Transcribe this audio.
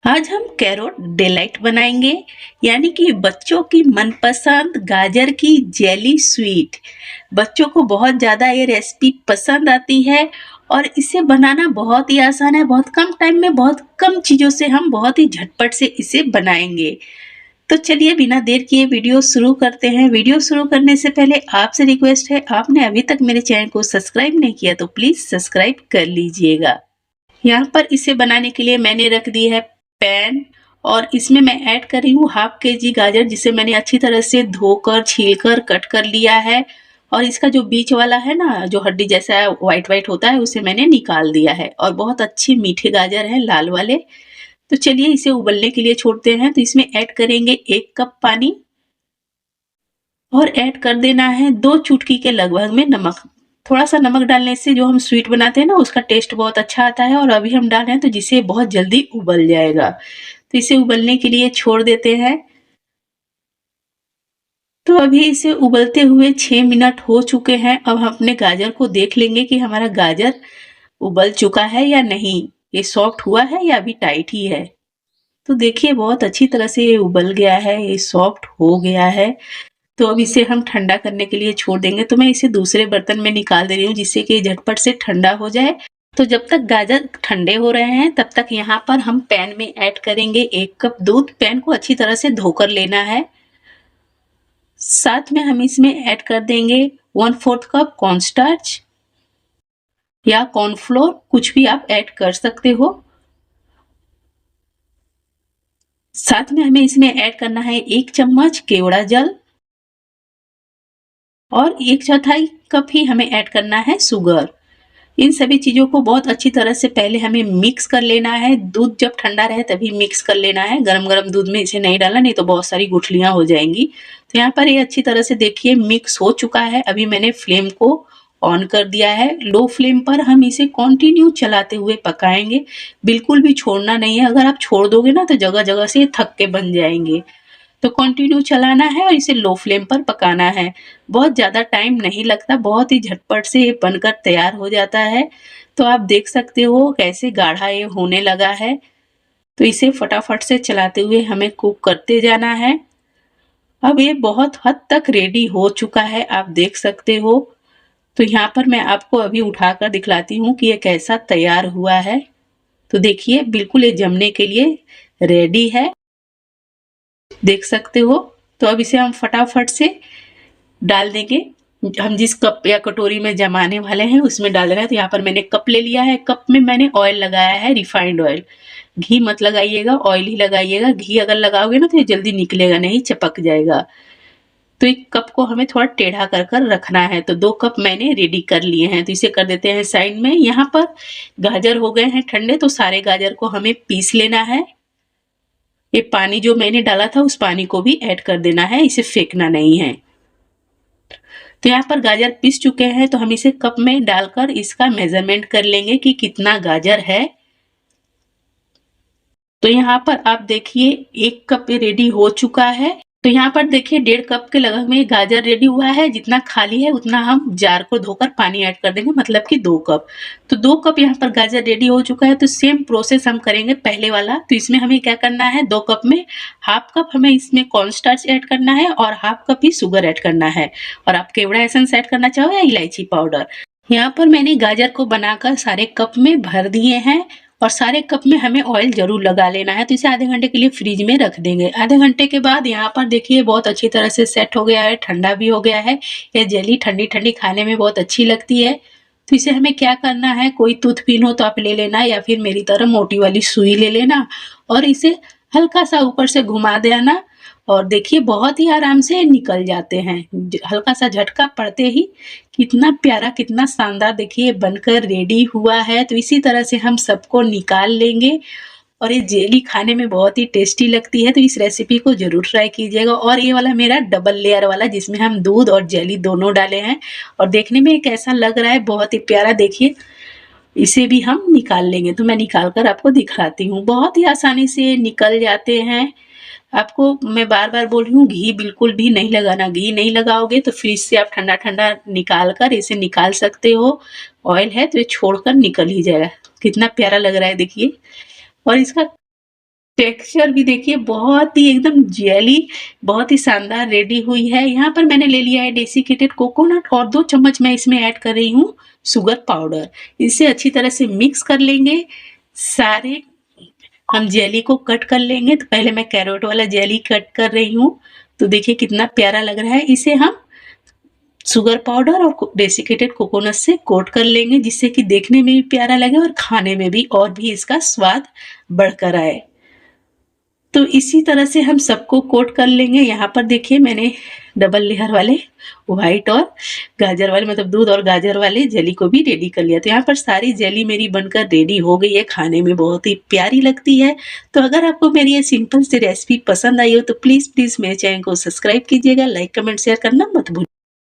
आज हम carrot delight बनाएंगे, यानी कि बच्चों की मनपसंद गाजर की जेली स्वीट। बच्चों को बहुत ज़्यादा ये रेसिपी पसंद आती है और इसे बनाना बहुत ही आसान है। बहुत कम टाइम में बहुत कम चीज़ों से हम बहुत ही झटपट से इसे बनाएंगे। तो चलिए बिना देर किए वीडियो शुरू करते हैं। वीडियो शुरू करने से पहले आपसे रिक्वेस्ट है, आपने अभी तक मेरे चैनल को सब्सक्राइब नहीं किया तो प्लीज़ सब्सक्राइब कर लीजिएगा। यहाँ पर इसे बनाने के लिए मैंने रख दी है पैन और इसमें मैं ऐड कर रही हूँ हाफ केजी गाजर, जिसे मैंने अच्छी तरह से धोकर छीलकर कट कर लिया है। और इसका जो बीच वाला है ना, जो हड्डी जैसा व्हाइट व्हाइट होता है, उसे मैंने निकाल दिया है। और बहुत अच्छे मीठे गाजर हैं, लाल वाले। तो चलिए इसे उबलने के लिए छोड़ते हैं। तो इसमें ऐड करेंगे 1 कप पानी और ऐड कर देना है 2 चुटकी के लगभग में नमक। थोड़ा-सा नमक डालने से जो हम स्वीट बनाते हैं ना, उसका टेस्ट बहुत अच्छा आता है। और अभी हम डाल रहे हैं तो जिससे बहुत जल्दी उबल जाएगा। तो इसे उबलने के लिए छोड़ देते हैं। तो अभी इसे उबलते हुए 6 मिनट हो चुके हैं। अब हम अपने गाजर को देख लेंगे कि हमारा गाजर उबल चुका है या नहीं, ये सॉफ्ट हुआ है या अभी टाइट ही है। तो देखिए बहुत अच्छी तरह से ये उबल गया है, ये सॉफ्ट हो गया है। तो अब इसे हम ठंडा करने के लिए छोड़ देंगे। तो मैं इसे दूसरे बर्तन में निकाल दे रही हूँ, जिससे कि झटपट से ठंडा हो जाए। तो जब तक गाजर ठंडे हो रहे हैं तब तक यहाँ पर हम पैन में ऐड करेंगे 1 कप दूध। पैन को अच्छी तरह से धोकर लेना है। साथ में हम इसमें ऐड कर देंगे 1/4 कप कॉर्नस्टार्च या कॉर्नफ्लोर, कुछ भी आप ऐड कर सकते हो। साथ में हमें इसमें ऐड करना है 1 चम्मच केवड़ा जल और 1/4 कप ही हमें ऐड करना है शुगर। इन सभी चीज़ों को बहुत अच्छी तरह से पहले हमें मिक्स कर लेना है। दूध जब ठंडा रहे तभी मिक्स कर लेना है, गरम-गरम दूध में इसे नहीं डालना, नहीं तो बहुत सारी गुठलियाँ हो जाएँगी। तो यहाँ पर ये अच्छी तरह से देखिए मिक्स हो चुका है। अभी मैंने फ्लेम को ऑन कर दिया है। लो फ्लेम पर हम इसे कंटिन्यू चलाते हुए पकाएँगे, बिल्कुल भी छोड़ना नहीं है। अगर आप छोड़ दोगे ना तो जगह-जगह से थक्के बन जाएँगे। तो कंटिन्यू चलाना है और इसे लो फ्लेम पर पकाना है। बहुत ज़्यादा टाइम नहीं लगता, बहुत ही झटपट से ये बनकर तैयार हो जाता है। तो आप देख सकते हो कैसे गाढ़ा ये होने लगा है। तो इसे फटाफट से चलाते हुए हमें कुक करते जाना है। अब ये बहुत हद तक रेडी हो चुका है, आप देख सकते हो। तो यहाँ पर मैं आपको अभी उठाकर दिखलाती हूँ कि ये कैसा तैयार हुआ है। तो देखिए बिल्कुल ये जमने के लिए रेडी है, देख सकते हो। तो अब इसे हम फटाफट से डाल देंगे। हम जिस कप या कटोरी में जमाने वाले हैं उसमें डाल रहे हैं। तो यहाँ पर मैंने कप ले लिया है। कप में मैंने ऑयल लगाया है, रिफाइंड ऑयल। घी मत लगाइएगा, ऑयल ही लगाइएगा। घी अगर लगाओगे ना तो ये जल्दी निकलेगा नहीं, चिपक जाएगा। तो एक कप को हमें थोड़ा टेढ़ा कर कर रखना है। तो 2 कप मैंने रेडी कर लिए हैं। तो इसे कर देते हैं साइड में। यहाँ पर गाजर हो गए हैं ठंडे, तो सारे गाजर को हमें पीस लेना है। ये पानी जो मैंने डाला था उस पानी को भी ऐड कर देना है, इसे फेंकना नहीं है। तो यहाँ पर गाजर पीस चुके हैं। तो हम इसे कप में डालकर इसका मेजरमेंट कर लेंगे कि कितना गाजर है। तो यहाँ पर आप देखिए 1 कप रेडी हो चुका है। तो यहाँ पर देखिए 1.5 कप के लगभग में गाजर रेडी हुआ है। जितना खाली है उतना हम जार को धोकर पानी ऐड कर देंगे, मतलब कि 2 कप। तो 2 कप यहाँ पर गाजर रेडी हो चुका है। तो सेम प्रोसेस हम करेंगे पहले वाला। तो इसमें हमें क्या करना है, 2 कप में हाफ कप हमें इसमें कॉर्नस्टार्च ऐड करना है और हाफ कप ही शुगर ऐड करना है। और आप केवड़ा एसेंस ऐड करना चाहो या इलायची पाउडर। यहाँ पर मैंने गाजर को बनाकर सारे कप में भर दिए हैं और सारे कप में हमें ऑयल जरूर लगा लेना है। तो इसे आधे घंटे के लिए फ्रिज में रख देंगे। आधे घंटे के बाद यहाँ पर देखिए बहुत अच्छी तरह से सेट हो गया है, ठंडा भी हो गया है। ये जेली ठंडी ठंडी खाने में बहुत अच्छी लगती है। तो इसे हमें क्या करना है, कोई टूथपिन हो तो आप ले लेना या फिर मेरी तरह मोटी वाली सुई ले लेना और इसे हल्का सा ऊपर से घुमा देना। और देखिए बहुत ही आराम से निकल जाते हैं। हल्का सा झटका पड़ते ही कितना प्यारा, कितना शानदार देखिए बनकर रेडी हुआ है। तो इसी तरह से हम सबको निकाल लेंगे और ये जेली खाने में बहुत ही टेस्टी लगती है। तो इस रेसिपी को जरूर ट्राई कीजिएगा। और ये वाला मेरा डबल लेयर वाला, जिसमें हम दूध और जेली दोनों डाले हैं और देखने में कैसा लग रहा है, बहुत ही प्यारा। देखिए इसे भी हम निकाल लेंगे। तो मैं निकाल कर आपको दिखाती हूँ। बहुत ही आसानी से निकल जाते हैं। आपको मैं बार-बार बोल रही हूँ, घी बिल्कुल भी नहीं लगाना। घी नहीं लगाओगे तो फ्रिज से आप ठंडा-ठंडा निकाल कर इसे निकाल सकते हो। ऑयल है तो ये छोड़कर निकल ही जाएगा। कितना प्यारा लग रहा है देखिए। और इसका टेक्सचर भी देखिए बहुत ही एकदम जेली, बहुत ही शानदार रेडी हुई है। यहाँ पर मैंने ले लिया है डेसिकेटेड कोकोनट और 2 चम्मच मैं इसमें ऐड कर रही हूँ शुगर पाउडर। इसे अच्छी तरह से मिक्स कर लेंगे। सारे हम जेली को कट कर लेंगे। तो पहले मैं कैरट वाला जेली कट कर रही हूँ। तो देखिए कितना प्यारा लग रहा है। इसे हम शुगर पाउडर और डेसिकेटेड कोकोनट से कोट कर लेंगे, जिससे कि देखने में भी प्यारा लगे और खाने में भी और भी इसका स्वाद बढ़कर आए। तो इसी तरह से हम सबको कोट कर लेंगे। यहाँ पर देखिए मैंने डबल लेयर वाले व्हाइट और गाजर वाले, मतलब दूध और गाजर वाले जेली को भी रेडी कर लिया। तो यहाँ पर सारी जेली मेरी बनकर रेडी हो गई है। खाने में बहुत ही प्यारी लगती है। तो अगर आपको मेरी ये सिंपल सी रेसिपी पसंद आई हो तो प्लीज़ मेरे चैनल को सब्सक्राइब कीजिएगा, लाइक कमेंट शेयर करना मत भूलिएगा।